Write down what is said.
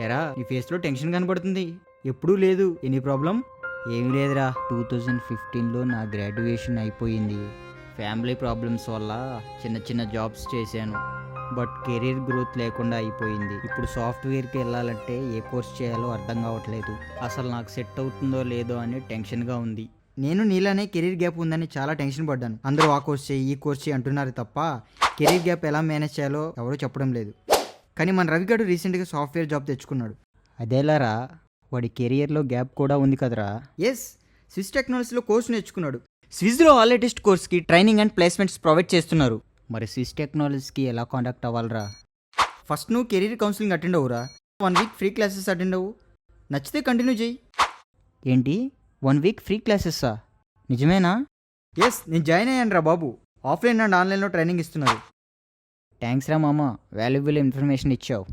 ఎరా నీ ఫేస్లో టెన్షన్ కనబడుతుంది. ఎప్పుడూ లేదు. Any problem? ఏమీ లేదురా. 2015లో నా గ్రాడ్యుయేషన్ అయిపోయింది. ఫ్యామిలీ ప్రాబ్లమ్స్ వల్ల చిన్న చిన్న జాబ్స్ చేశాను. బట్ కెరీర్ గ్రోత్ లేకుండా అయిపోయింది. ఇప్పుడు సాఫ్ట్వేర్కి వెళ్ళాలంటే ఏ కోర్స్ చేయాలో అర్థం కావట్లేదు. అసలు నాకు సెట్ అవుతుందో లేదో అని టెన్షన్గా ఉంది. నేను నీలానే కెరీర్ గ్యాప్ ఉందని చాలా టెన్షన్ పడ్డాను. అందరూ ఆ కోర్స్ చేయి ఈ కోర్స్ చేయి అంటున్నారు తప్ప కెరీర్ గ్యాప్ ఎలా మేనేజ్ చేయాలో ఎవరూ చెప్పడం లేదు. కానీ మన రవిగాడు రీసెంట్గా సాఫ్ట్వేర్ జాబ్ తెచ్చుకున్నాడు. అదేలారా, వాడి కెరియర్లో గ్యాప్ కూడా ఉంది కదరా. ఎస్, స్విస్ టెక్నాలజీలో కోర్స్ నేర్చుకున్నాడు. స్విస్లో ఆల్ లేటెస్ట్ కోర్స్కి ట్రైనింగ్ అండ్ ప్లేస్మెంట్స్ ప్రొవైడ్ చేస్తున్నారు. మరి స్విస్ టెక్నాలజీకి ఎలా కాంటాక్ట్ అవ్వాలరా? ఫస్ట్ నువ్వు కెరీర్ కౌన్సిలింగ్ అటెండ్ అవ్వరా. 1 వీక్ ఫ్రీ క్లాసెస్ అటెండ్ అవ్వు. నచ్చితే కంటిన్యూ చేయి. ఏంటి 1 వీక్ ఫ్రీ క్లాసెస్సా? నిజమేనా? ఎస్, నేను జాయిన్ అయ్యాను రా బాబు. ఆఫ్లైన్ అండ్ ఆన్లైన్లో ట్రైనింగ్ ఇస్తున్నారు. థ్యాంక్స్ రా మామ, వాల్యుబుల్ ఇన్ఫర్మేషన్ ఇచ్చావు.